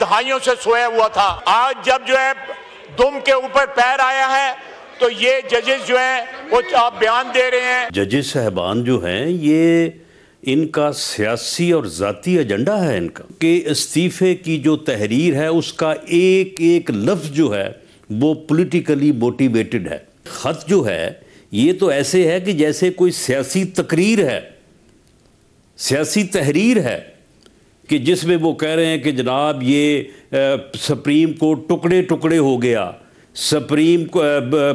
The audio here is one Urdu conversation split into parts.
دہائیوں سے سویا ہوا تھا. آج جب جو ہے دم کے اوپر پیر آیا ہے تو یہ ججز جو ہیں وہ آپ بیان دے رہے ہیں. ججز صاحبان جو ہیں یہ ان کا سیاسی اور ذاتی ایجنڈا ہے ان کا کہ استعفے کی جو تحریر ہے اس کا ایک ایک لفظ جو ہے وہ پولیٹیکلی موٹیویٹڈ ہے. خط جو ہے یہ تو ایسے ہے کہ جیسے کوئی سیاسی تقریر ہے، سیاسی تحریر ہے کہ جس میں وہ کہہ رہے ہیں کہ جناب یہ سپریم کورٹ ٹکڑے ٹکڑے ہو گیا،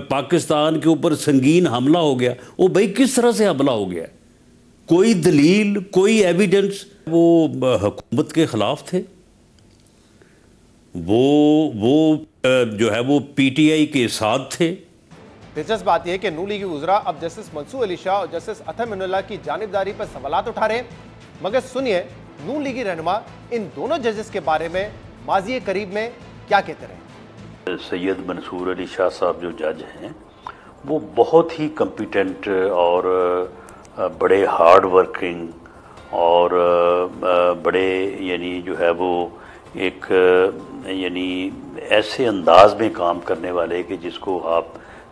پاکستان کے اوپر سنگین حملہ ہو گیا. وہ بھائی کس طرح سے حملہ ہو گیا؟ کوئی دلیل، کوئی ایویڈنس؟ وہ حکومت کے خلاف تھے، وہ جو ہے وہ پی ٹی آئی کے ساتھ تھے. دلچسپ بات یہ ہے کہ نون لیگی وزراء اب جسٹس منصور علی شاہ اور جسٹس اطہر من اللہ کی جانبداری پر سوالات اٹھا رہے ہیں. مگر سنیے نون لیگی رہنما ان دونوں ججز کے بارے میں ماضی قریب میں کیا کہتے رہے. سید منصور علی شاہ صاحب جو جج ہیں وہ بہت ہی کمپیٹنٹ اور بڑے ہارڈ ورکنگ اور بڑے یعنی جو ہے وہ ایک یعنی ایسے انداز میں کام کرنے والے کہ جس کو آپ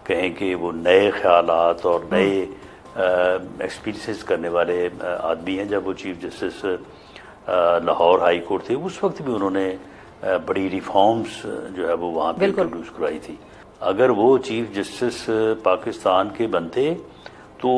کہیں کہ وہ نئے خیالات اور نئے ایکسپیرینسز کرنے والے آدمی ہیں. جب وہ chief justice Lahore high court تھے اس وقت بھی انہوں نے بڑی ریفارمز جو ہے وہ وہاں پہ انٹروڈیوس کرائی تھی. اگر وہ چیف جسٹس پاکستان کے بنتے تو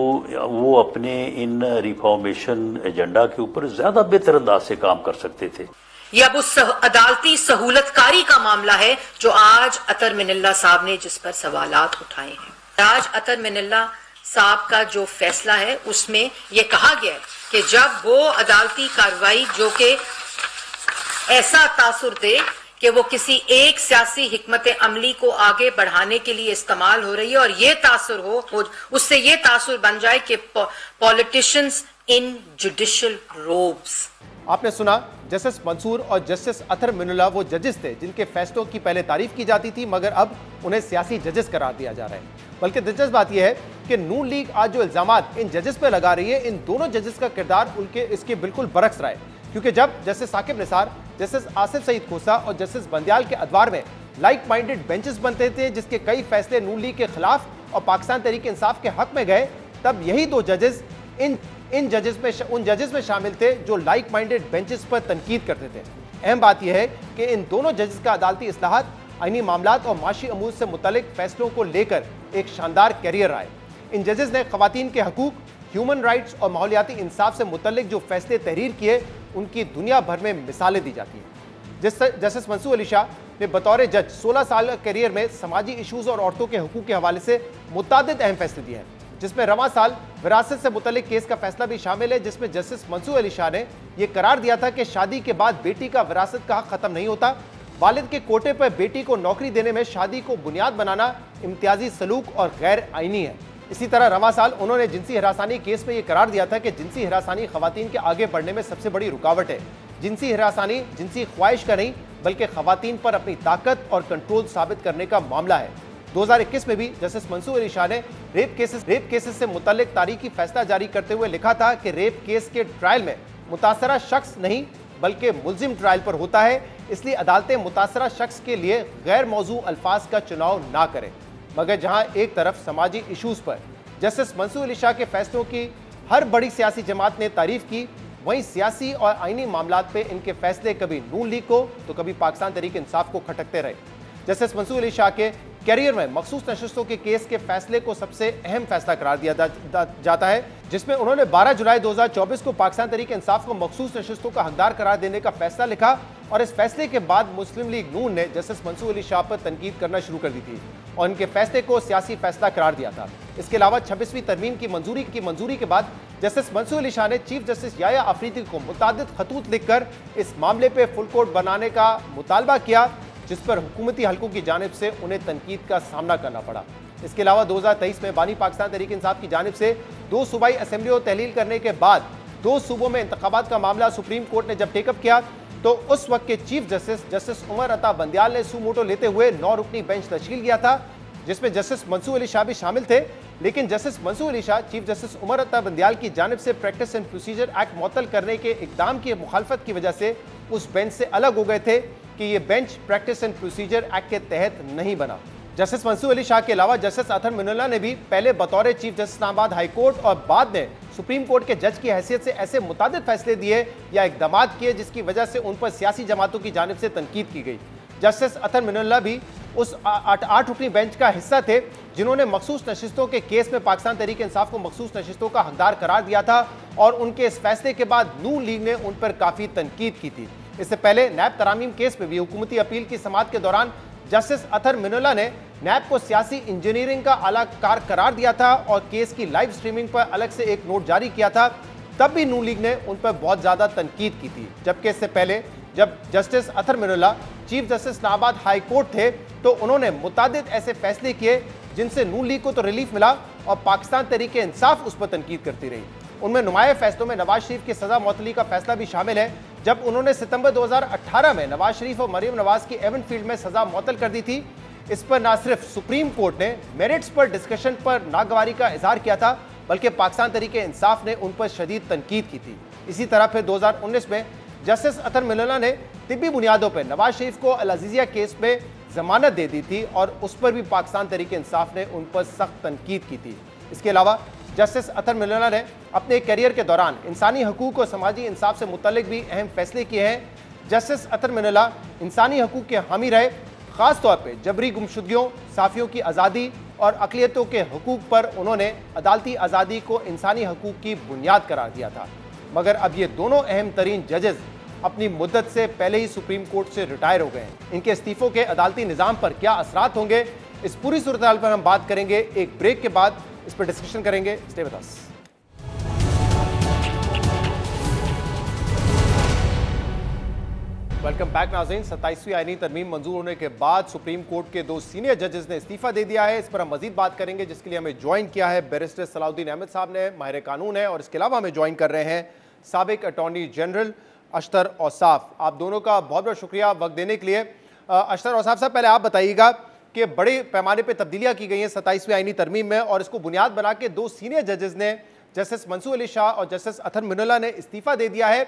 وہ اپنے ان ریفارمیشن ایجنڈا کے اوپر زیادہ بہتر انداز سے کام کر سکتے تھے. یہ اب اس عدالتی سہولت کاری کا معاملہ ہے جو آج اطہر من اللہ صاحب نے جس پر سوالات اٹھائے ہیں. آج اطہر من اللہ صاحب کا جو فیصلہ ہے اس میں یہ کہا گیا ہے کہ جب وہ عدالتی کارروائی جو کہ ایسا تاثر دے کہ وہ کسی ایک سیاسی حکمت عملی کو آگے بڑھانے کے لیے استعمال ہو رہی ہے اور یہ تاثر ہو اس سے یہ تاثر بن جائے کہ پولیٹیشنز ان جوڈیشل روبز. آپ نے سنا جسٹس منصور اور جسٹس اطہر من اللہ وہ ججز تھے جن کے فیصلوں کی پہلے تعریف کی جاتی تھی مگر اب انہیں سیاسی ججز قرار دیا جا رہا ہے. بلکہ دلچسپ بات یہ ہے کہ نون لیگ آج جو الزامات ان ججز پہ لگا رہی ہے ان دونوں ججز کا کردار اس کے بالکل برعکس رہا ہے. کیونکہ جب جسٹس ثاقب نثار، جسٹس آصف سعید کھوسا اور جسٹس بندیال کے ادوار میں لائک مائنڈڈ بینچز بنتے تھے جس کے کئی فیصلے نون لیگ کے خلاف اور پاکستان تحریک انصاف کے حق میں گئے، تب یہی دو ججز ان ججز میں شامل تھے جو لائک مائنڈڈ بینچز پر تنقید کرتے تھے. اہم بات یہ ہے کہ ان دونوں ججز کا عدالتی اصلاحات، آئینی معاملات اور معاشی امور سے متعلق فیصلوں کو لے کر ایک شاندار کیریئر رہا ہے. ان ججز نے خواتین کے حقوق، ہیومن رائٹس اور ماحولیاتی انصاف سے متعلق جو فیصلے تحریر کیے ان کی دنیا بھر میں مثالیں دی جاتی ہیں. جسٹس منصور علی شاہ نے بطور جج 16 سال کیریئر میں سماجی ایشوز اور عورتوں کے حقوق کے حوالے سے متعدد اہم فیصلے دیے ہیں، جس میں رواں سال وراثت سے متعلق کیس کا فیصلہ بھی شامل ہے جس میں جسٹس منصور علی شاہ نے یہ قرار دیا تھا کہ شادی کے بعد بیٹی کا وراثت کا حق ختم نہیں ہوتا. والد کے کوٹے پر بیٹی کو نوکری دینے میں شادی کو بنیاد بنانا امتیازی سلوک اور غیر آئینی ہے. اسی طرح رواں سال انہوں نے جنسی ہراسانی کیس میں یہ قرار دیا تھا کہ جنسی ہراسانی خواتین کے آگے بڑھنے میں سب سے بڑی رکاوٹ ہے. جنسی ہراسانی جنسی خواہش کا نہیں بلکہ خواتین پر اپنی طاقت اور کنٹرول ثابت کرنے کا معاملہ ہے. 2021 میں بھی جسٹس منصور علی شاہ نے ریپ کیسز سے متعلق تاریخی فیصلہ جاری کرتے ہوئے لکھا تھا کہ ریپ کیس کے ٹرائل میں متاثرہ شخص نہیں بلکہ ملزم ٹرائل پر ہوتا ہے، اس لیے عدالتیں متاثرہ شخص کے لیے غیر موضوع الفاظ کا چناؤ نہ کریں. مگر جہاں ایک طرف سماجی ایشوز پر جسٹس منصور علی شاہ کے فیصلوں کی ہر بڑی سیاسی جماعت نے تعریف کی، وہیں سیاسی اور آئینی معاملات پہ ان کے فیصلے کبھی نون لیگ کو تو کبھی پاکستان تحریک انصاف کو کھٹکتے رہے. جسٹس منصور علی شاہ کے کیریئر میں مخصوص نشستوں کے کیس کے فیصلے کو سب سے اہم فیصلہ قرار دیا جاتا ہے جس میں انہوں نے 12 جولائی 2024 کو پاکستان تحریک انصاف کو مخصوص نشستوں کا حقدار قرار دینے کا فیصلہ لکھا اور اس فیصلے کے بعد مسلم لیگ نون نے جسٹس منصور علی شاہ پر تنقید کرنا شروع کر دی تھی اور ان کے فیصلے کو سیاسی فیصلہ قرار دیا تھا. اس کے علاوہ 26ویں ترمیم کی منظوری کے بعد جسٹس منصور علی شاہ نے چیف جسٹس یحییٰ آفریدی کو متعدد خطوط لکھ کر اس معاملے پہ فل کورٹ بنانے کا مطالبہ کیا جس پر حکومتی حلقوں کی جانب سے انہیں تنقید کا سامنا کرنا پڑا. اس کے علاوہ 2023 میں بانی پاکستان تحریک انصاف کی جانب سے 2 صوبائی اسمبلیوں تحلیل کرنے کے بعد 2 صوبوں میں انتخابات کا معاملہ سپریم کورٹ نے جب ٹیک اپ کیا تو اس وقت کے چیف جسٹس عمر عطا بندیال نے سو موٹو لیتے ہوئے 9 رکنی بینچ تشکیل کیا تھا جس میں جسٹس منصور علی شاہ بھی شامل تھے. لیکن جسٹس منصور علی شاہ چیف جسٹس عمر عطا بندیال کی جانب سے پریکٹس اینڈ پروسیجر ایکٹ معطل کرنے کے اقدام کی مخالفت کی وجہ سے اس بینچ سے الگ ہو گئے تھے کہ یہ bench practice and procedure act کے تحت نہیں بنا۔ جسٹس منصور علی شاہ کے علاوہ جسٹس اطہر من اللہ نے بھی پہلے بطور چیف جسٹس اسلام آباد ہائی کورٹ اور بعد میں سپریم کورٹ کے جج کی حیثیت سے ایسے متعدد فیصلے دیے یا اقدامات کیے جس کی وجہ سے ان پر سیاسی جماعتوں کی جانب سے تنقید کی گئی۔ جسٹس اطہر من اللہ بھی اس 8 رکنی بینچ کا حصہ تھے جنہوں نے مخصوص نشستوں کے کیس میں پاکستان تحریک انصاف کو مخصوص نشستوں کا حقدار قرار دیا تھا، اور ان کے اس فیصلے کے بعد نون لیگ نے ان پر کافی تنقید کی تھی۔ اس سے پہلے نیب ترامیم کیس میں بھی حکومتی اپیل کی سماعت کے دوران جسٹس اطہر من اللہ نے نیب کو سیاسی انجینئرنگ کا اعلیٰ کار قرار دیا تھا اور کیس کی لائیو سٹریمنگ پر الگ سے ایک نوٹ جاری کیا تھا۔ تب بھی نون لیگ نے ان پر بہت زیادہ تنقید کی تھی، جبکہ اس سے پہلے جب جسٹس اطہر من اللہ چیف جسٹس اسلام آباد ہائی کورٹ تھے تو انہوں نے متعدد ایسے فیصلے کیے جن سے نون لیگ کو تو ریلیف ملا اور پاکستان تحریک انصاف اس پر تنقید کرتی رہی۔ ان میں نمایاں فیصلوں میں نواز شریف کی سزا معطلی کا فیصلہ بھی شامل ہے، جب انہوں نے ستمبر 2018 میں نواز شریف اور مریم نواز کی ایون فیلڈ میں سزا معطل کر دی تھی۔ اس پر نہ صرف سپریم کورٹ نے میرٹس پر ڈسکشن پر ناگواری کا اظہار کیا تھا بلکہ پاکستان تحریک انصاف نے ان پر شدید تنقید کی تھی۔ اسی طرح پھر 2019 میں جسٹس اطہر من اللہ نے طبی بنیادوں پر نواز شریف کو العزیزیہ کیس میں ضمانت دے دی تھی اور اس پر بھی پاکستان تحریک انصاف نے ان پر سخت تنقید کی تھی۔ اس کے علاوہ جسٹس اطہر من اللہ نے اپنے کیریئر کے دوران انسانی حقوق اور سماجی انصاف سے متعلق بھی اہم فیصلے کیے ہیں۔ جسٹس اطہر من اللہ انسانی حقوق کے حامی رہے، خاص طور پہ جبری گمشدگیوں، صحافیوں کی آزادی اور اقلیتوں کے حقوق پر انہوں نے عدالتی آزادی کو انسانی حقوق کی بنیاد قرار دیا تھا۔ مگر اب یہ دونوں اہم ترین ججز اپنی مدت سے پہلے ہی سپریم کورٹ سے ریٹائر ہو گئے ہیں۔ ان کے استعفوں کے عدالتی نظام پر کیا اثرات ہوں گے، اس پوری صورتحال پر ہم بات کریں گے۔ ایک بریک کے بعد اس پر ڈسکشن کریں گے۔ Stay with us. Welcome back ناظرین۔ 27ویں آئینی ترمیم منظور ہونے کے بعد سپریم کورٹ کے 2 سینئر ججز نے استعفیٰ دے دیا ہے۔ اس پر ہم مزید بات کریں گے، جس کے لیے ہمیں جوائن کیا ہے بیرسٹر صلاح الدین احمد صاحب نے، ماہر قانون ہے، اور اس کے علاوہ ہمیں جوائن کر رہے ہیں سابق اٹارنی جنرل اشتر اوصاف۔ آپ دونوں کا بہت بہت شکریہ وقت دینے کے لیے۔ اشتر اوصاف صاحب، پہلے آپ بتائیے گا کہ بڑے پیمانے پہ تبدیلیاں کی گئی ہیں 27ویں آئینی ترمیم میں، اور اس کو بنیاد بنا کے 2 سینئر ججز نے جسٹس منصور علی شاہ اور جسٹس اطہر من اللہ نے استعفیٰ دے دیا ہے۔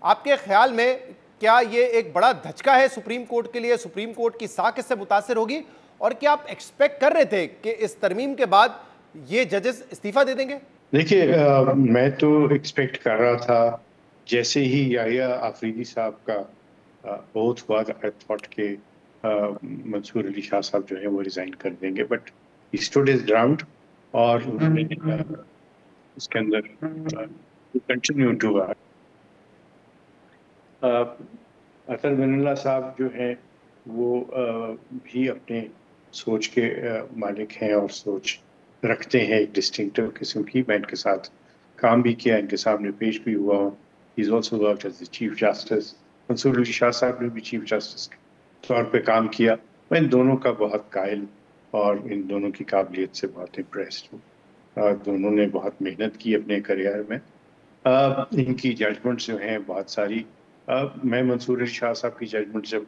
آپ کے خیال میں کیا یہ ایک بڑا دھچکا ہے سپریم کورٹ کے لیے؟ سپریم کورٹ کی ساکھ اس سے متاثر ہوگی، اور کیا آپ ایکسپیکٹ کر رہے تھے کہ اس ترمیم کے بعد یہ ججز استعفیٰ دے دیں گے؟ دیکھیے، میں تو ایکسپیکٹ کر رہا تھا جیسے ہی یحییٰ آفریدی صاحب کا اوتھ ہوا، آئی تھاٹ کہ منصور علی شاہ صاحب جو ہے وہ ریزائن کر دیں گے، but he stood his ground اور انہوں نے اس کے اندر کنٹینیو ٹو ورک۔ اطہر من اللہ صاحب جو ہیں وہ بھی اپنے سوچ کے مالک ہیں اور سوچ رکھتے ہیں ایک ڈسٹنکٹیو قسم کی۔ میں ان کے ساتھ کام بھی کیا، ان کے سامنے پیش بھی ہوا ہوں۔ He is also worked as chief justice. Mansoor Ali Shah Sahib نے بھی چیف جسٹس کے طور پہ کام کیا۔ میں ان دونوں کا بہت قائل اور ان دونوں کی قابلیت سے بہت امپریسڈ ہوں۔ دونوں نے بہت محنت کی اپنے کریئر میں۔ ان کی ججمنٹس جو ہیں بہت ساری، میں منصور علی شاہ صاحب کی ججمنٹ جب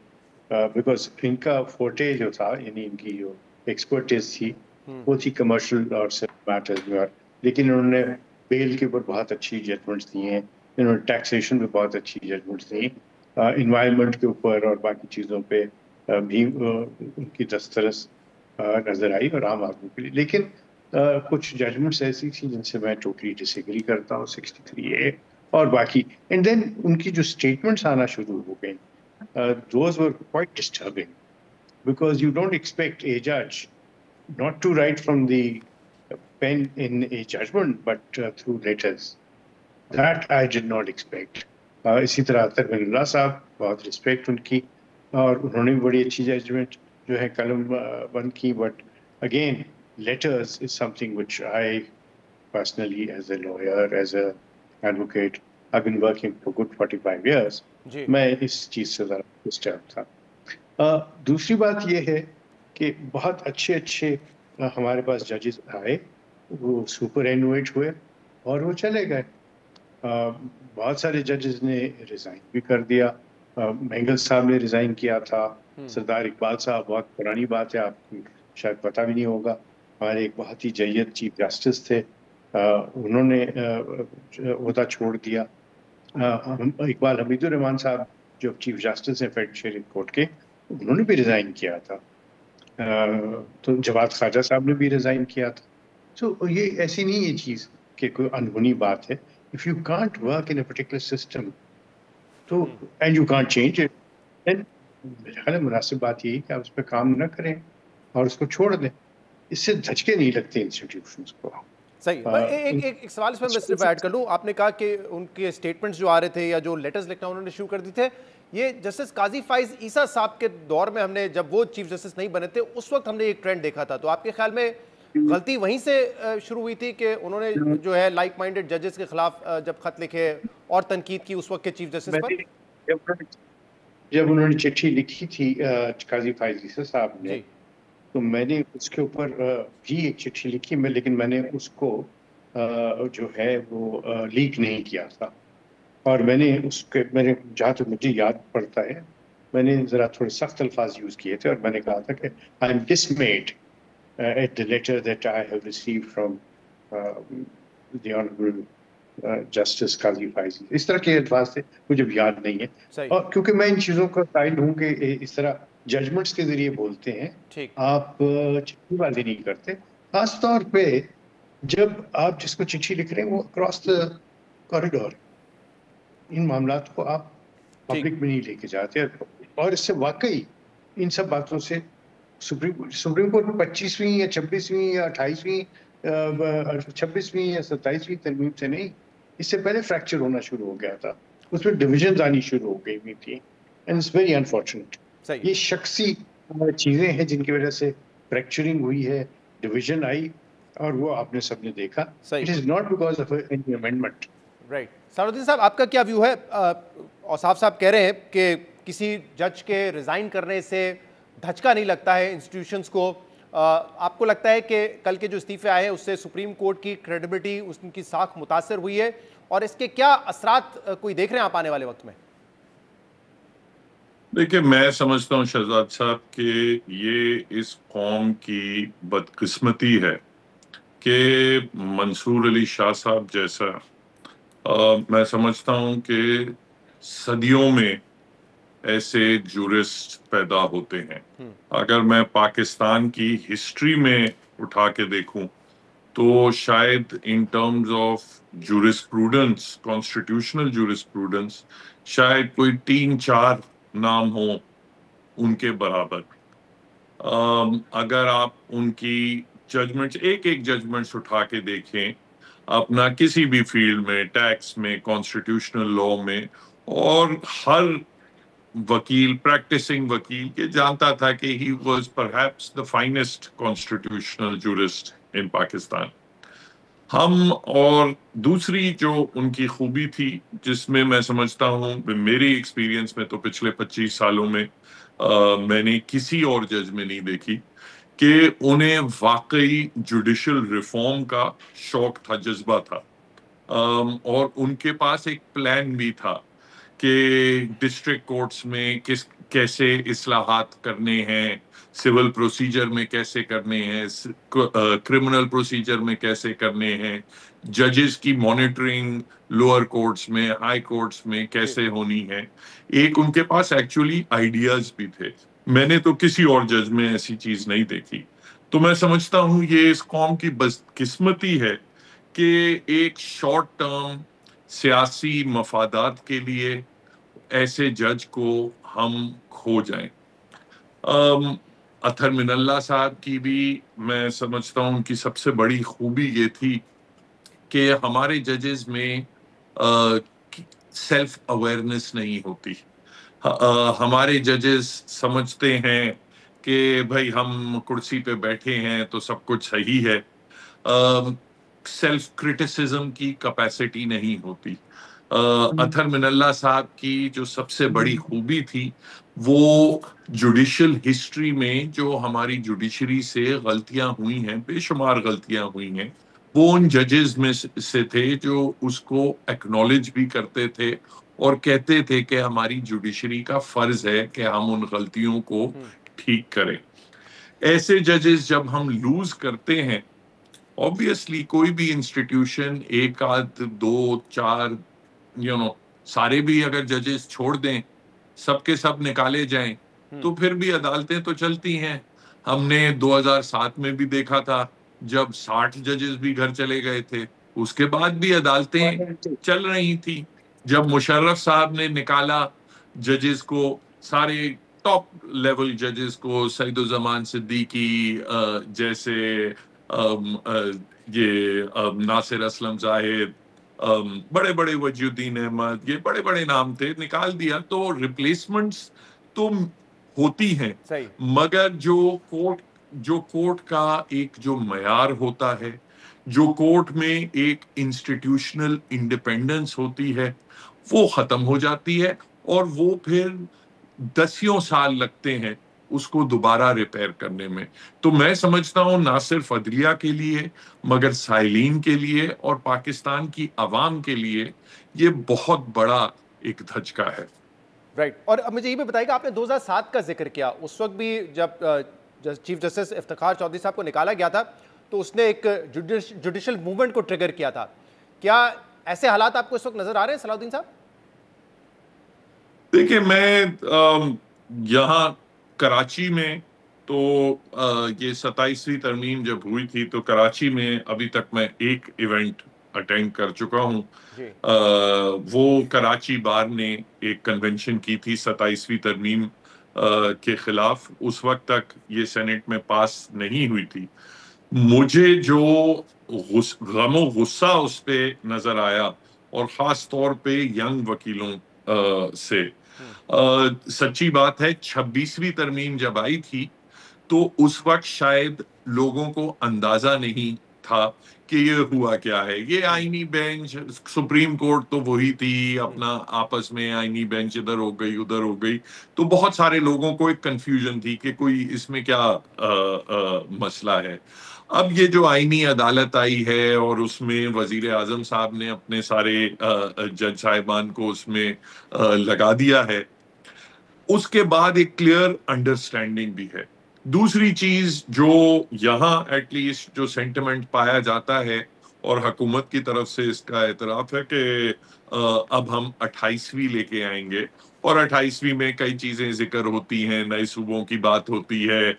بیکاز ان کا فورٹے جو تھا، یعنی ان کی جو ایکسپرٹیز تھی وہ تھی کمرشل اور میٹرز میں، لیکن انہوں نے بیل کے اوپر بہت اچھی ججمنٹس دی ہیں، انہوں نے ٹیکسیشن پہ بہت اچھی ججمنٹس دی، انوائرمنٹ کے اوپر اور باقی چیزوں پہ بھی ان کی دسترس نظر آئی اور عام آدمی کے لیے۔ لیکن کچھ ججمنٹس ایسی تھیں جن سے میں ٹوٹلی ڈس ایگری کرتا ہوں، 63A اور باقی۔ اینڈ دین ان کی جو اسٹیٹمنٹس آنا شروع ہو گئیں، those were quite disturbing, because you don't expect a جج not to write from the pen in a judgment but through letters. That I did not expect. اسی طرح اطہر من اللہ صاحب، بہت رسپیکٹ ان کی، اور انہوں نے بھی بڑی اچھی ججمنٹ جو ہے قلم بند کی، but again letters is something which I personally as a lawyer, as a advocate, I've been working for good 45 years. میں اس چیز سے ذرا ڈسٹرب تھا۔ دوسری بات یہ ہے کہ بہت اچھے ہمارے پاس ججز آئے، وہ سپر اینویٹ ہوئے اور وہ چلے گئے۔ بہت سارے ججز نے ریزائن بھی کر دیا۔ مینگل صاحب نے ریزائن کیا تھا، سردار اقبال صاحب، بہت پرانی بات ہے، آپ کو شاید پتہ بھی نہیں ہوگا، ہمارے ایک بہت ہی جید چیف جسٹس تھے، انہوں نے عہدہ چھوڑ دیا. اقبال حمید الرحمان صاحب جو چیف جسٹس ہیں فیڈرل شیرین کورٹ کے، انہوں نے بھی ریزائن کیا تھا. تو جواد خواجہ صاحب نے بھی ریزائن کیا تھا. تو یہ ایسی نہیں ہے چیز کہ کوئی انہونی بات ہے. If you can't work in a particular system تو and you can't change it, then میرے خیال ہے مناسب بات یہی کہ آپ اس پہ کام نہ کریں اور اس کو چھوڑ دیں. اس سے دھچکے نہیں لگتے انسٹیٹیوشنس کو. صحیح. ایک سوال اس میں میں صرف ایڈ کر لوں. آپ نے کہا کہ ان کے اسٹیٹمنٹس جو آ رہے تھے یا جو لیٹرز لکھنا انہوں نے شروع کر دی تھے، یہ جسٹس قاضی فائز عیسیٰ صاحب کے دور میں ہم نے، جب وہ چیف جسٹس نہیں بنے تھے، اس وقت ہم نے ایک ٹرینڈ دیکھا تھا. تو آپ کے خیال میں غلطی وہیں سے شروع ہوئی تھی کہ انہوں نے جو ہے لائک مائنڈڈ ججز کے خلاف جب خط لکھے اور تنقید کی اس وقت کے چیف جسٹس پر؟ جب انہوں نے چٹھی لکھی تھی قاضی فائز عیسیٰ صاحب نے، تو میں نے اس کے اوپر بھی ایک چٹھی لکھی میں، لیکن میں نے اس کو جو ہے وہ لیک نہیں کیا تھا. اور میں نے اس کے، میں نے جہاں تک مجھے یاد پڑتا ہے، میں نے ذرا تھوڑے سخت الفاظ یوز کیے تھے، اور میں نے کہا تھا کہ I am dismayed at the letter that I have received from the honourable justice Qazi Faez. اس طرح کے الفاظ تھے، مجھے یاد نہیں ہے. اور کیونکہ میں ان چیزوں کا قائل ہوں کہ اس طرح ججمنٹس کے ذریعے بولتے ہیں، آپ چٹھی بازی نہیں کرتے. خاص طور پہ جب آپ جس کو چٹھی لکھ رہے ہیں وہ اکراس دا کوریڈور، ان معاملات کو آپ پبلک میں نہیں لے کے جاتے. اور اس سے واقعی ان سب باتوں سے سپریم کورٹ 25ویں یا 26ویں یا 28ویں 26ویں یا 27ویں ترمیم سے نہیں، اس سے پہلے فریکچر ہونا شروع ہو گیا تھا. اس میں ڈویژنز آنی شروع ہو گئی ہوئی تھی. And it's very unfortunate. یہ شخصی چیزیں ہیں جن کی وجہ سے فریکچرنگ ہوئی ہے، ڈویژن آئی، اور وہ آپ نے سب نے دیکھا. It is not because of any amendment. Right. Saaduddin Sahib, آپ کا کیا ویو ہے؟ اوصاف صاحب کہہ رہے ہیں کہ کسی جج کے ریزائن کرنے سے دھچکا نہیں لگتا ہے انسٹیٹیوشنز کو. آپ کو لگتا ہے کہ کل کے جو استعفے آئے ہیں اس سے سپریم کورٹ کی کریڈیبلٹی، اس کی ساکھ متاثر ہوئی ہے، اور اس کے کیا اثرات کوئی دیکھ رہے ہیں آپ آنے والے وقت میں؟ دیکھیں، میں سمجھتا ہوں شہزاد صاحب کہ یہ اس قوم کی بدقسمتی ہے کہ منصور علی شاہ صاحب جیسا، میں سمجھتا ہوں کہ صدیوں میں ایسے جورسٹ پیدا ہوتے ہیں. اگر میں پاکستان کی ہسٹری میں اٹھا کے دیکھوں تو شاید in terms of jurisprudence, constitutional jurisprudence, شاید کوئی 3-4 نام ہوں ان کے برابر. اگر آپ ان کی ججمنٹس، ایک ججمنٹس اٹھا کے دیکھیں اپنا کسی بھی فیلڈ میں، ٹیکس میں، کانسٹیٹیوشنل لاء میں، اور ہر وکیل، پریکٹسنگ وکیل کے جانتا تھا کہ he was perhaps the finest constitutional jurist in Pakistan. ہم، اور دوسری جو ان کی خوبی تھی، جس میں میں سمجھتا ہوں میری ایکسپیرینس میں تو پچھلے 25 سالوں میں میں نے کسی اور جج میں نہیں دیکھی، کہ انہیں واقعی جوڈیشل ریفارم کا شوق تھا، جذبہ تھا، اور ان کے پاس ایک پلان بھی تھا کہ ڈسٹرکٹ کورٹس میں کیسے اصلاحات کرنے ہیں، سول پروسیجر میں کیسے کرنے ہیں، کرمنل پروسیجر میں کیسے کرنے ہیں، ججز کی مانیٹرنگ لوئر کورٹس میں، ہائی کورٹس میں کیسے ہونی ہے. ایک ان کے پاس ایکچولی آئیڈیاز بھی تھے. میں نے تو کسی اور جج میں ایسی چیز نہیں دیکھی. تو میں سمجھتا ہوں یہ اس قوم کی بدقسمتی ہے کہ ایک شارٹ ٹرم سیاسی مفادات کے لیے ایسے جج کو ہم کھو جائیں. اطہر من اللہ صاحب کی بھی میں سمجھتا ہوں کہ سب سے بڑی خوبی یہ تھی کہ ہمارے ججز میں سیلف اویئرنس نہیں ہوتی. ہمارے ججز سمجھتے ہیں کہ بھائی ہم کرسی پہ بیٹھے ہیں تو سب کچھ صحیح ہے. سیلف کرٹیسزم کی کیپیسٹی نہیں ہوتی. اطہر من اللہ صاحب کی جو سب سے بڑی خوبی تھی وہ جوڈیشل ہسٹری میں جو ہماری جوڈیشری سے غلطیاں ہوئی ہیں، بے شمار غلطیاں ہوئی ہیں، وہ ان ججز میں سے تھے جو اس کو ایکنالج بھی کرتے تھے اور کہتے تھے کہ ہماری جوڈیشری کا فرض ہے کہ ہم ان غلطیوں کو ٹھیک کریں. ایسے ججز جب ہم لوز کرتے ہیں، obviously کوئی بھی انسٹیٹیوشن ایک آدھ دو چار سارے بھی اگر ججز چھوڑ دیں، سب کے سب نکالے جائیں، تو پھر بھی عدالتیں تو چلتی ہیں. ہم نے 2007 میں بھی دیکھا تھا جب 60 ججز بھی گھر چلے گئے تھے، اس کے بعد بھی عدالتیں چل رہی تھی. جب مشرف صاحب نے نکالا ججز کو، سارے ٹاپ لیول ججز کو، سعید الزمان صدیقی جیسے یہ ناصر اسلم زاہد، بڑے بڑے وجی الدین احمد، یہ بڑے بڑے نام تھے، نکال دیا. تو ریپلیسمنٹس تو ہوتی ہیں، صحیح. مگر جو کورٹ کا ایک جو معیار ہوتا ہے، جو کورٹ میں ایک انسٹیٹیوشنل انڈیپینڈنس ہوتی ہے، وہ ختم ہو جاتی ہے، اور وہ پھر دسیوں سال لگتے ہیں اس کو دوبارہ ریپیئر کرنے میں. تو میں سمجھتا ہوں نہ صرف عدلیہ کے لیے مگر سائلین کے لیے اور پاکستان کی عوام کے لیے یہ بہت بڑا ایک دھچکا ہے. رائٹ. اور اب مجھے یہ بھی بتائیے کہ آپ نے 2007 کا ذکر کیا، اس وقت بھی جب چیف جسٹس افتخار چودھری صاحب کو نکالا گیا تھا تو اس نے ایک جوڈیشل موومنٹ کو ٹریگر کیا تھا. کیا ایسے حالات آپ کو اس وقت نظر آ رہے ہیں صلاح الدین صاحب؟ دیکھیں، میں یہاں کراچی میں تو یہ 27ویں ترمیم جب ہوئی تھی تو کراچی میں ابھی تک میں ایک ایونٹ اٹینڈ کر چکا ہوں. وہ کراچی بار نے ایک کنونشن کی تھی 27ویں ترمیم کے خلاف. اس وقت تک یہ سینٹ میں پاس نہیں ہوئی تھی. مجھے جو غم و غصہ اس پہ نظر آیا، اور خاص طور پہ ینگ وکیلوں سے، سچی بات ہے 26ویں ترمیم جب آئی تھی تو اس وقت شاید لوگوں کو اندازہ نہیں تھا کہ یہ ہوا کیا ہے. یہ آئینی بینچ، سپریم کورٹ تو وہی تھی، اپنا آپس میں آئینی بینچ ادھر ہو گئی ادھر ہو گئی، تو بہت سارے لوگوں کو ایک کنفیوژن تھی کہ کوئی اس میں کیا مسئلہ ہے. اب یہ جو آئینی عدالت آئی ہے اور اس میں وزیر اعظم صاحب نے اپنے سارے جج صاحبان کو اس میں لگا دیا ہے، اس کے بعد ایک کلیئر انڈرسٹینڈنگ بھی ہے. دوسری چیز جو یہاں ایٹ لیسٹ جو سینٹیمنٹ پایا جاتا ہے اور حکومت کی طرف سے اس کا اعتراف ہے کہ اب ہم 28ویں لے کے آئیں گے، اور 28ویں میں کئی چیزیں ذکر ہوتی ہیں، نئے صوبوں کی بات ہوتی ہے،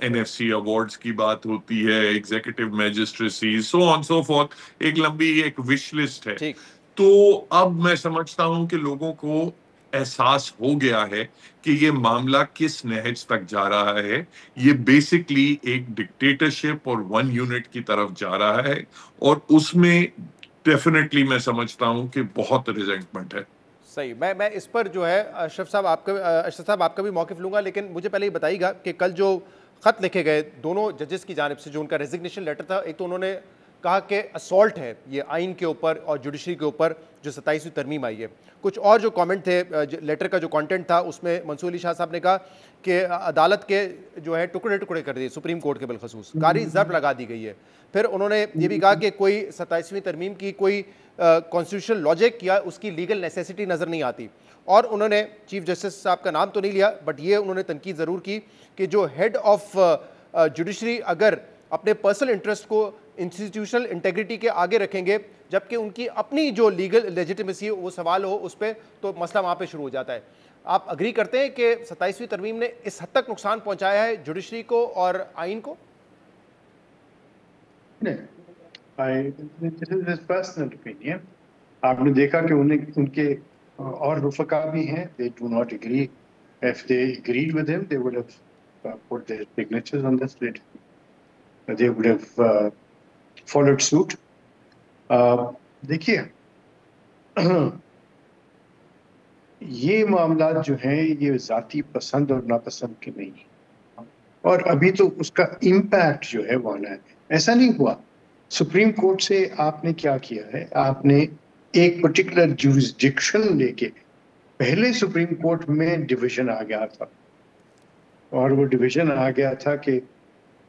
NFC ایوارڈز کی بات ہوتی ہے، ایگزیکٹو میجسٹریسی، سو آن سو فورتھ، ایک لمبی ایک وش لسٹ ہے. تو اب میں سمجھتا ہوں کہ لوگوں کو احساس ہو گیا ہے کہ یہ معاملہ کس نہج تک جا رہا ہے. یہ بیسکلی ایک ڈکٹیٹرشپ اور ون یونٹ کی طرف جا رہا ہے، اور اس میں ڈیفینیٹلی میں سمجھتا ہوں کہ بہت ریزنٹمنٹ ہے. صحیح. میں اس پر جو ہے اشرف صاحب آپ کا بھی موقف لوں گا، لیکن مجھے پہلے یہ بتائیے گا کہ کل جو خط لکھے گئے دونوں ججز کی جانب سے، جو ان کا ریزگنیشن لیٹر تھا، ایک تو انہوں نے کہا کہ اسالٹ ہے یہ آئین کے اوپر اور جوڈیشری کے اوپر جو 27ویں ترمیم آئی ہے. کچھ اور جو کامنٹ تھے لیٹر کا جو کانٹینٹ تھا، اس میں منصور علی شاہ صاحب نے کہا کہ عدالت کے جو ہے ٹکڑے ٹکڑے کر دیے، سپریم کورٹ کے بالخصوص کاری ضرب لگا دی گئی ہے. پھر انہوں نے یہ بھی کہا کہ کوئی 27ویں ترمیم کی کوئی کانسٹیٹیوشنل لاجک یا اس کی لیگل نیسیسٹی نظر نہیں آتی. اور انہوں نے چیف جسٹس صاحب کا نام تو نہیں لیا، بٹ یہ انہوں نے تنقید ضرور کی کہ جو ہیڈ آف جوڈیشری اگر اپنے پرسنل انٹرسٹ کو انسٹیٹیوشنل انٹیگریٹی کے آگے رکھیں گے، جبکہ ان کی اپنی جو لیگل لیجیٹیمیسی وہ سوال ہو اس پہ، تو مسئلہ وہاں پہ شروع ہو جاتا ہے. آپ اگری کرتے ہیں کہ 27ویں ترمیم نے اس حد تک نقصان پہنچایا ہے جوڈیشری کو اور آئین کو؟ آپ نے دیکھا کہ ان کے اور رفقا بھی ہیں، they do not agree. If they agreed with him, they would have put their signatures on this letter. They would have followed suit. دیکھیے، یہ معاملات جو ہیں یہ ذاتی پسند اور ناپسند کے نہیں ہیں، اور ابھی تو اس کا امپیکٹ جو ہے وہ آنا ہے. ایسا نہیں ہوا سپریم کورٹ سے آپ نے کیا کیا ہے، آپ نے ایک پرٹیکولر جورسڈکشن لے کے، پہلے سپریم کورٹ میں ڈویژن آ گیا تھا، اور وہ ڈویژن آ گیا تھا کہ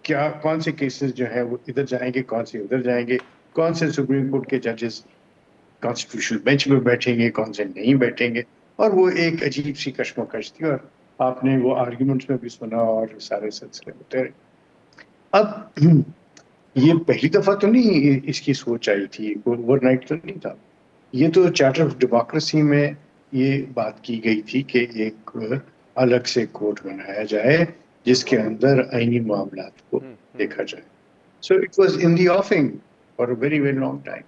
کیا کون سے کیسز جو ہیں وہ ادھر جائیں گے، کون سے ادھر جائیں گے، کون سے سپریم کورٹ کے ججز کانسٹیٹیوشنل بینچ میں بیٹھیں گے، کون سے نہیں بیٹھیں گے. اور وہ ایک عجیب سی کشمکش تھی، اور آپ نے وہ آرگیومنٹس میں بھی سنا اور سارے سلسلے ہوتے رہے. اب یہ پہلی دفعہ تو نہیں اس کی سوچ آئی تھی, اوور نائٹ تو نہیں تھا. یہ تو چارٹر آف ڈیموکریسی میں یہ بات کی گئی تھی کہ ایک الگ سے کورٹ بنایا جائے جس کے اندر آئینی معاملات کو دیکھا جائے. So it was in the offing for a very very long time.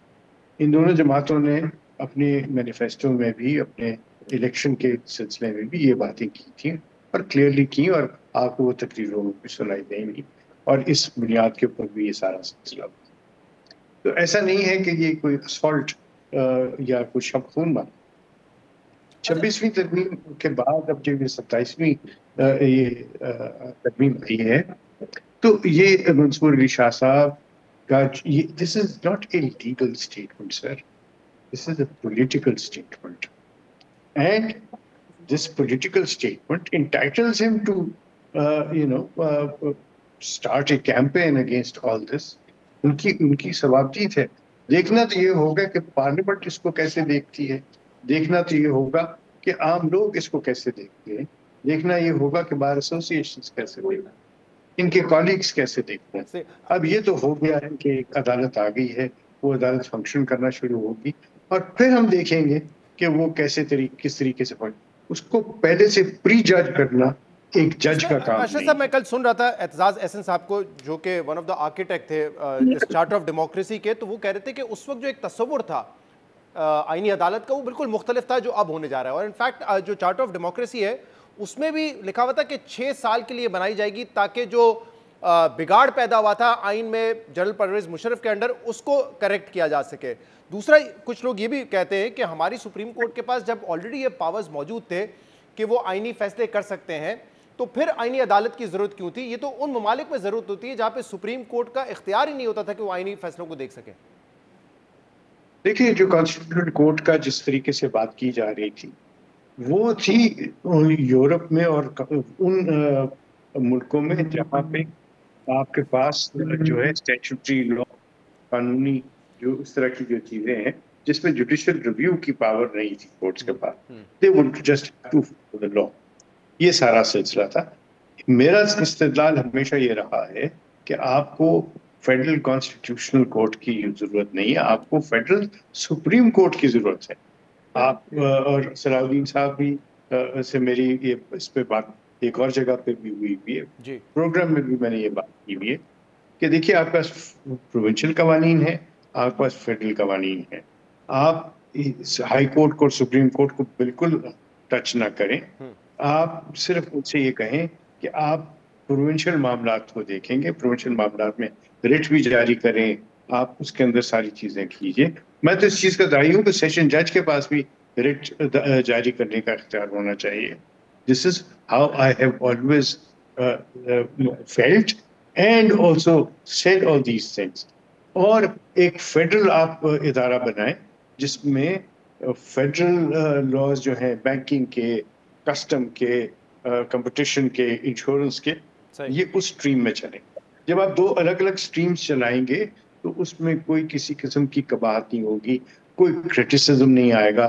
ان دونوں جماعتوں نے اپنے مینیفیسٹو میں بھی, اپنے الیکشن کے سلسلے میں بھی یہ باتیں کی تھیں اور کلیئرلی کی, اور آپ کو وہ تقریروں میں بھی سنائی دیں گی, اور اس بنیاد کے اوپر بھی یہ سارا سلسلہ ہوا. تو ایسا نہیں ہے کہ یہ کوئی اسفالٹ یا کوئی شب خون بات. 26ویں ترمیم کے بعد اب جب یہ 27ویں یہ ترمیم آئی ہے تو یہ منصور علی شاہ صاحب کا, this is not a legal statement sir, this is a political statement, and this political statement entitles ہم to start a campaign against all this. ان کی ثوابدید ہے. دیکھنا تو یہ ہوگا کہ پارلیمنٹ اس کو کیسے دیکھتی ہے, دیکھنا تو یہ ہوگا کہ عام لوگ اس کو کیسے دیکھتے ہیں, دیکھنا یہ ہوگا کہ بار ایسوسیشنز کیسے دیکھتے ہیں, ان کے کالیگز کیسے دیکھتے ہیں. اب یہ تو ہو گیا ہے کہ ایک عدالت آ گئی ہے, وہ عدالت فنکشن کرنا شروع ہوگی, اور پھر ہم دیکھیں گے کہ وہ کس طریقے سے اس کو پہلے سے پری جج کرنا ایک جج کا کام اشرف صاحب, میں کل سن رہا تھا اعتزاز احسن صاحب کو, جو کہ ون آف دا آرکیٹیکٹ تھے اس چارٹر آف ڈیموکریسی کے, تو وہ کہہ رہے تھے کہ اس وقت جو ایک تصور تھا آئینی عدالت کا وہ بالکل مختلف تھا جو اب ہونے جا رہا ہے. اور انفیکٹ جو چارٹر آف ڈیموکریسی ہے اس میں بھی لکھا ہوا تھا کہ 6 سال کے لیے بنائی جائے گی تاکہ جو بگاڑ پیدا ہوا تھا آئین میں جنرل پرویز مشرف کے انڈر اس کو کریکٹ کیا جا سکے. دوسرا, کچھ لوگ یہ بھی کہتے ہیں کہ ہماری سپریم کورٹ کے پاس جب آلریڈی یہ پاورز موجود تھے کہ وہ آئینی فیصلے کر سکتے ہیں, تو پھر آئینی عدالت کی ضرورت کیوں تھی؟ یہ تو ان ممالک میں ضرورت ہوتی ہے جہاں پہ سپریم کورٹ کا اختیار ہی نہیں ہوتا تھا کہ وہ آئینی فیصلوں کو دیکھ سکے. دیکھیے, جو کانسٹیٹیوشنل کورٹ کا جس طریقے سے بات کی جا رہی تھی وہ تھی یورپ میں اور ان ملکوں میں جہاں پہ آپ کے پاس جو ہے اسٹیچوٹری لا, قانونی جو اس طرح کی جو چیزیں ہیں جس میں جوڈیشل ریویو کی پاور نہیں تھی کورٹس کے پاس. They would just to follow the law. یہ سارا سلسلہ تھا. میرا استدلال ہمیشہ یہ رہا ہے کہ آپ کو فیڈرل کانسٹیٹیوشنل کورٹ کی ضرورت نہیں ہے, آپ کو فیڈرل سپریم کورٹ کی ضرورت ہے. آپ اور صلاح الدین صاحب بھی سے میری یہ اس پہ بات ایک اور جگہ پہ بھی ہوئی ہے, پروگرام میں بھی میں نے یہ بات کی ہوئی ہے کہ دیکھیے, آپ کے پاس پروونشل قوانین ہیں, آپ کے پاس فیڈرل قوانین ہیں. آپ ہائی کورٹ کو, سپریم کورٹ کو بالکل ٹچ نہ کریں. آپ صرف ان سے یہ کہیں کہ آپ پروونشل معاملات کو دیکھیں گے, پروونشل معاملات میں ریٹ بھی جاری کریں, آپ اس کے اندر ساری چیزیں کیجیے. میں تو اس چیز کا داعی ہوں کہ سیشن جج کے پاس بھی ریٹ جاری کرنے کا اختیار ہونا چاہیے. This is how I have always felt and also said all these things. اور ایک فیڈرل آپ ادارہ بنائیں جس میں فیڈرل لاز جو ہیں بینکنگ کے, کسٹم کے, کمپٹیشن کے, انشورنس کے, یہ اس سٹریم میں چلیں. جب آپ 2 الگ الگ سٹریمز چلائیں گے تو اس میں کوئی کسی قسم کی قباحت نہیں ہوگی, کوئی کرٹیسزم نہیں آئے گا.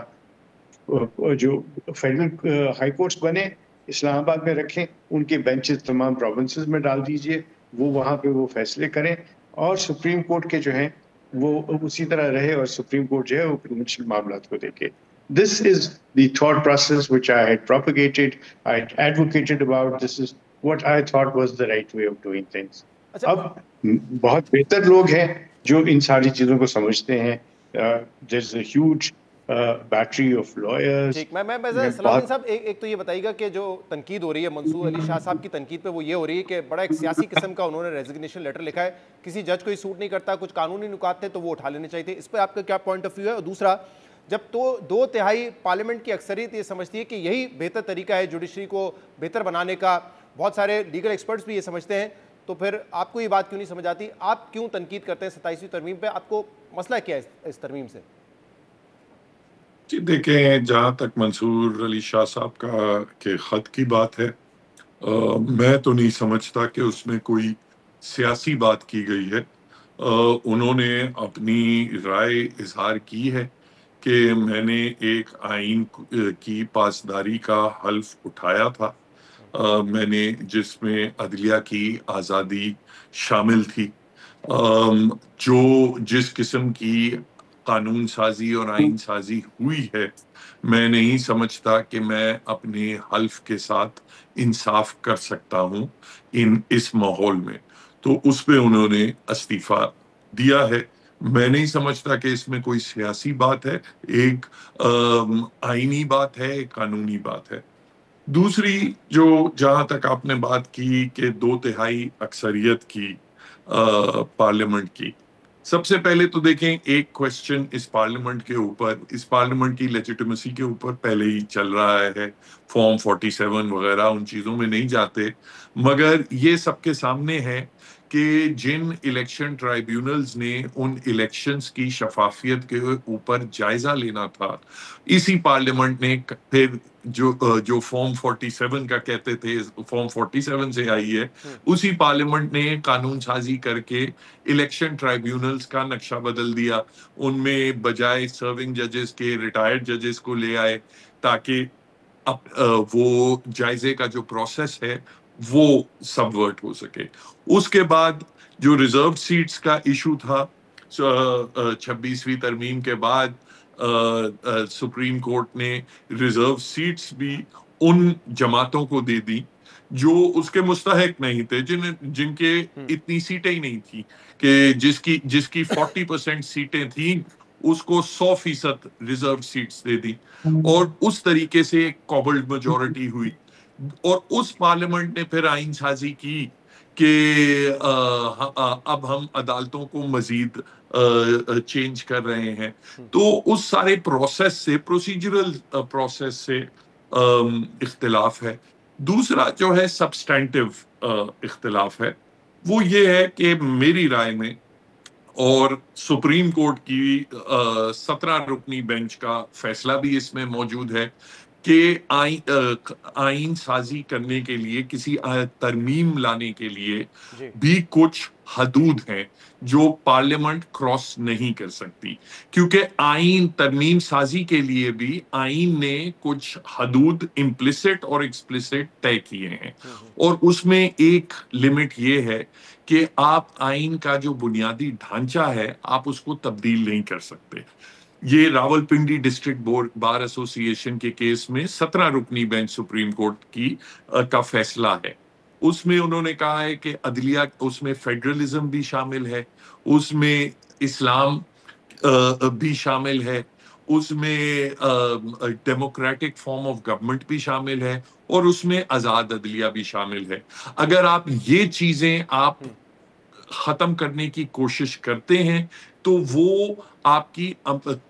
جو فیڈرل ہائی کورٹس بنے اسلام آباد میں رکھیں, ان کے بینچز تمام پروونسز میں ڈال دیجئے, وہ وہاں پہ وہ فیصلے کریں, اور سپریم کورٹ کے جو ہیں وہ اسی طرح رہے, اور سپریم کورٹ جو ہے وہ پروونشل معاملات کو دیکھے. This is the thought process which I had propagated, I had advocated about. This is what I thought was the right way of doing things. اب بہت بہتر لوگ ہیں جو ان ساری چیزوں کو سمجھتے ہیں. There's a huge battery of lawyers. ٹھیک, میں صلاح الدین صاحب ایک تو یہ بتائیے گا کہ جو تنقید ہو رہی ہے منصور علی شاہ صاحب کی تنقید پہ, وہ یہ ہو رہی ہے کہ بڑا ایک سیاسی قسم کا انہوں نے ریزگنیشن لیٹر لکھا ہے, کسی جج کو یہ سوٹ نہیں کرتا, کچھ قانونی نکات تھے تو وہ اٹھا لینے چاہیے تھے. اس پہ آپ کا کیا پوائنٹ آف ویو ہے؟ اور دوسرا, جب تو 2/3 پارلیمنٹ کی اکثریت یہ سمجھتی ہے کہ یہی بہتر طریقہ ہے جوڈیشری کو بہتر بنانے کا, بہت سارے لیگل ایکسپرٹس بھی یہ سمجھتے ہیں, تو پھر آپ کو یہ بات کیوں نہیں سمجھ آتی؟ آپ کیوں تنقید کرتے ہیں 27ویں ترمیم پہ؟ آپ کو مسئلہ کیا ہے اس ترمیم سے؟ جی دیکھیں, جہاں تک منصور علی شاہ صاحب کا کہ خط کی بات ہے, میں تو نہیں سمجھتا کہ اس میں کوئی سیاسی بات کی گئی ہے. انہوں نے اپنی رائے اظہار کی ہے کہ میں نے ایک آئین کی پاسداری کا حلف اٹھایا تھا, میں نے جس میں عدلیہ کی آزادی شامل تھی. جو جس قسم کی قانون سازی اور آئین سازی ہوئی ہے میں نہیں سمجھتا کہ میں اپنے حلف کے ساتھ انصاف کر سکتا ہوں اس ماحول میں. تو اس پہ انہوں نے استعفیٰ دیا ہے. میں نہیں سمجھتا کہ اس میں کوئی سیاسی بات ہے, ایک آئینی بات ہے, ایک قانونی بات ہے. دوسری جو جہاں تک آپ نے بات کی کہ 2/3 اکثریت کی پارلیمنٹ کی, سب سے پہلے تو دیکھیں ایک کوشچن اس پارلیمنٹ کے اوپر, اس پارلیمنٹ کی لیجیٹیمیسی کے اوپر پہلے ہی چل رہا ہے. فارم 47 وغیرہ ان چیزوں میں نہیں جاتے, مگر یہ سب کے سامنے ہے کہ جن الیکشن ٹرائیبیونلز نے ان الیکشنز کی شفافیت کے اوپر جائزہ لینا تھا, اسی پارلیمنٹ نے پھر جو فارم 47 کا کہتے تھے, فارم 47 سے آئی ہے, اسی پارلیمنٹ نے قانون سازی کر کے الیکشن ٹرائیبیونلز کا نقشہ بدل دیا. ان میں بجائے سرونگ ججز کے ریٹائرڈ ججز کو لے آئے تاکہ وہ جائزے کا جو پروسیس ہے وہ سبورٹ ہو سکے. اس کے بعد جو ریزرو سیٹس کا ایشو تھا 26ویں ترمیم کے بعد, سپریم کورٹ نے ریزرو سیٹس بھی ان جماعتوں کو دے دی جو اس کے مستحق نہیں تھے, جن کے اتنی سیٹیں ہی نہیں تھی, کہ جس کی 40% سیٹیں تھیں اس کو 100% ریزرو سیٹس دے دی, اور اس طریقے سے ایک کوبلڈ میجورٹی ہوئی. اور اس پارلیمنٹ نے پھر آئین سازی کی کہ اب ہم عدالتوں کو مزید چینج کر رہے ہیں. تو اس سارے پروسیس سے, پروسیجرل پروسیس سے اختلاف ہے. دوسرا جو ہے سبسٹینٹیو اختلاف ہے, وہ یہ ہے کہ میری رائے میں, اور سپریم کورٹ کی 17 رکنی بینچ کا فیصلہ بھی اس میں موجود ہے, کہ آئین سازی کرنے کے لیے, کسی ترمیم لانے کے لیے بھی کچھ حدود ہیں جو پارلیمنٹ کراس نہیں کر سکتی, کیونکہ آئین ترمیم سازی کے لیے بھی آئین نے کچھ حدود امپلیسٹ اور ایکسپلیسٹ طے کیے ہیں, اور اس میں ایک لمٹ یہ ہے کہ آپ آئین کا جو بنیادی ڈھانچہ ہے آپ اس کو تبدیل نہیں کر سکتے. یہ راولپنڈی ڈسٹرکٹ بار ایسوسی ایشن کے کیس میں 17 رکنی بینچ سپریم کورٹ کا فیصلہ ہے. اس میں انہوں نے کہا ہے کہ عدلیہ, اس میں فیڈرلزم بھی شامل ہے, اس میں اسلام بھی شامل ہے, اس میں ڈیموکریٹک فارم آف گورنمنٹ بھی شامل ہے, اور اس میں آزاد عدلیہ بھی شامل ہے. اگر آپ یہ چیزیں آپ ختم کرنے کی کوشش کرتے ہیں تو وہ آپ کی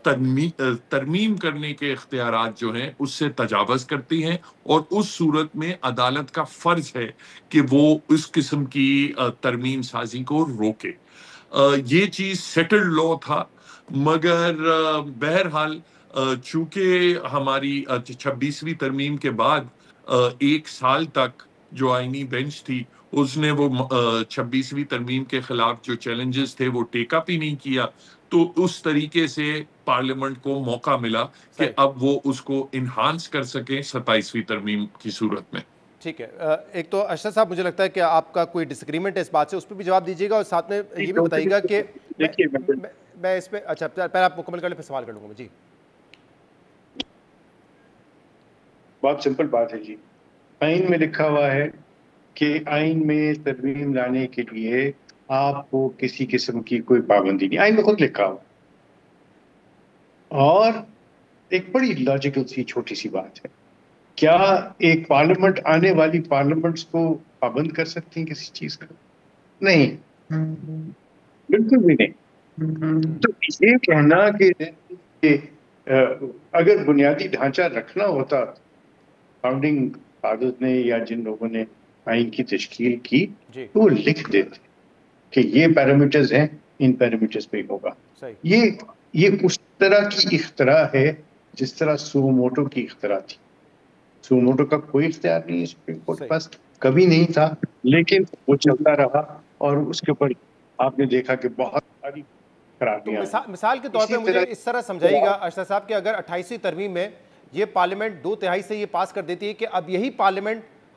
ترمیم کرنے کے اختیارات جو ہیں اس سے تجاوز کرتی ہیں, اور اس صورت میں عدالت کا فرض ہے کہ وہ اس قسم کی ترمیم سازی کو روکے. یہ چیز سیٹلڈ لا تھا, مگر بہرحال چونکہ ہماری 26ویں ترمیم کے بعد 1 سال تک جو آئینی بینچ تھی اس نے وہ 26ویں ترمیم کے خلاف جو چیلنجز تھے وہ ٹیک اپ ہی نہیں کیا, تو اس طریقے سے پارلیمنٹ کو موقع ملا کہ اب وہ اس کو انہانس کر سکیں 27ویں ترمیم کی صورت میں. ٹھیک ہے, ایک تو اشرف صاحب مجھے لگتا ہے کہ آپ کا کوئی ڈس ایگریمنٹ ہے اس بات سے, اس پہ بھی جواب دیجیے گا, اور ساتھ میں یہ بھی بتائیے گا کہ میں اس پہ, اچھا پہلے آپ مکمل کر لیں پھر سوال کر لوں گا. جی بہت سمپل بات ہے جی. آئین میں لکھا ہوا ہے کہ آئین میں ترمیم لانے کے لیے آپ کو کسی قسم کی کوئی پابندی نہیں, آئین میں خود لکھا ہوا. اور ایک بڑی لاجیکل سی چھوٹی سی بات ہے, کیا ایک پارلیمنٹ آنے والی پارلیمنٹس کو پابند کر سکتی ہیں کسی چیز کا؟ نہیں, بالکل بھی نہیں. تو یہ کہنا کہ اگر بنیادی ڈھانچہ رکھنا ہوتا فاؤنڈنگ فادرز نے یا جن لوگوں نے آئین کی تشکیل کی, تو وہ لکھ دیتے کہ یہ پیرامیٹرز ہیں, ان پیرامیٹرز پہ ہوگا. یہ اس طرح کی اختراع ہے جس طرح سو موٹو کی اختراع تھی. سو موٹو کا کوئی اختیار نہیں ہے سپریم کورٹ کے پاس, کبھی نہیں تھا, لیکن وہ چلتا رہا, اور اس کے اوپر آپ نے دیکھا کہ بہت ساری خرابیاں. مثال کے طور پہ مجھے اس طرح سمجھائیے گا اشرف صاحب کہ اگر 28ویں ترمیم میں یہ پارلیمنٹ 2/3 سے یہ پاس کر دیتی ہے کہ اب یہی parliament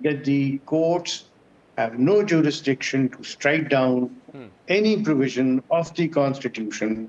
that the courts have no jurisdiction to strike down any provision of the Constitution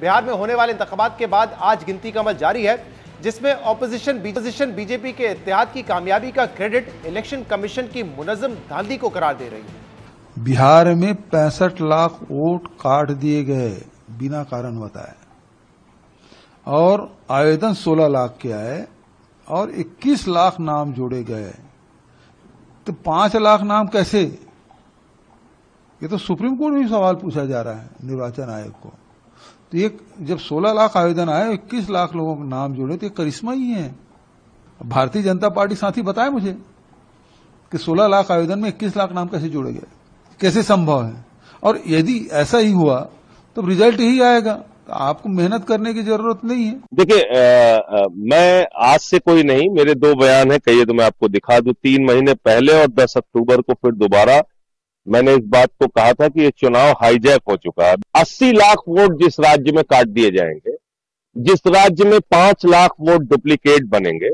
بہار میں ہونے والے انتخابات کے بعد آج گنتی کا عمل جاری ہے، جس میں اپوزیشن بی جے پی کے اتحاد کی کامیابی کا کریڈٹ الیکشن کمیشن کی منظم دھاندلی کو قرار دے رہی ہے۔ بہار میں 65 لاکھ ووٹ کاٹ دیے گئے بنا کارن بتائے، اور آویدن 16 لاکھ کے آئے اور 21 لاکھ نام جوڑے گئے، تو 5 لاکھ نام کیسے؟ یہ تو سپریم کورٹ میں بھی سوال پوچھا جا رہا ہے نرواچن آیوگ کو۔ تو یہ جب 16 لاکھ آویدن آئے، 21 لاکھ لوگوں کے نام جوڑے، تو یہ کرشمہ ہی ہے۔ بھارتی جنتا پارٹی ساتھی بتائے مجھے کہ 16 لاکھ آویدن میں 21 لاکھ نام کیسے جوڑے گئے، کیسے سمبھو ہے؟ اور یدی ایسا ہی ہوا تو رزلٹ ہی آئے گا، آپ کو محنت کرنے کی ضرورت نہیں ہے۔ دیکھیں، میں آج سے کوئی نہیں، میرے 2 بیان ہیں، کہیے تو میں آپ کو دکھا دوں۔ 3 مہینے پہلے اور 10 اکتوبر کو پھر دوبارہ میں نے اس بات کو کہا تھا کہ یہ چناؤ ہائی جیک ہو چکا ہے۔ 80 لاکھ ووٹ جس راجیہ میں کاٹ دیے جائیں گے، جس راجیہ میں 5 لاکھ ووٹ ڈپلیکیٹ بنیں گے،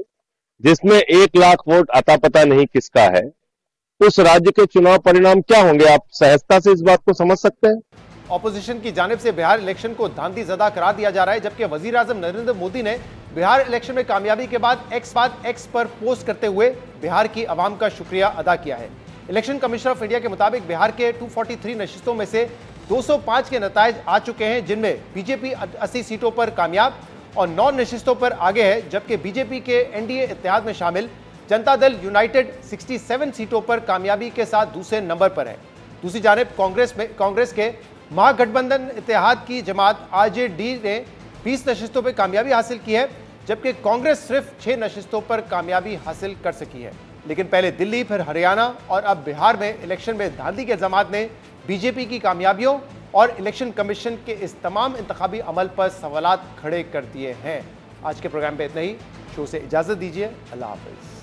جس میں 1 لاکھ ووٹ اتا پتا نہیں کس کا ہے، اس راجیہ کے چناؤ پرینام کیا ہوں گے؟ آپ سہجتا سے اس بات کو سمجھ سکتے ہیں؟ اپوزیشن کی جانب سے بہار الیکشن کو دھاندلی زدہ قرار دیا جا رہا ہے، جبکہ وزیر اعظم نریندر مودی نے بہار الیکشن میں کامیابی کے بعد ایکس پر پوسٹ کرتے ہوئے بہار کی عوام کا شکریہ ادا کیا ہے۔ الیکشن کمیشن آف انڈیا کے مطابق بہار کے 243 نشستوں میں سے 205 کے نتائج آ چکے ہیں، جن میں بی جے پی 80 سیٹوں پر کامیاب اور 9 نشستوں پر آگے ہے، جبکہ بی جے پی کے این ڈی اے اتحاد میں شامل جنتا دل یونائٹڈ 67 سیٹوں پر کامیابی کے ساتھ دوسرے نمبر پر ہے۔ دوسری جانب کانگریس کے مہا گٹھ بندھن اتحاد کی جماعت آر جے ڈی نے 20 نشستوں پر کامیابی حاصل کی ہے، جبکہ کانگریس صرف 6 نشستوں پر کامیابی حاصل کر سکی ہے۔ لیکن پہلے دلی، پھر ہریانہ اور اب بہار میں الیکشن میں دھاندلی کے الزامات نے بی جے پی کی کامیابیوں اور الیکشن کمیشن کے اس تمام انتخابی عمل پر سوالات کھڑے کر دیے ہیں۔ آج کے پروگرام پہ اتنا ہی، شو سے اجازت دیجیے، اللہ حافظ۔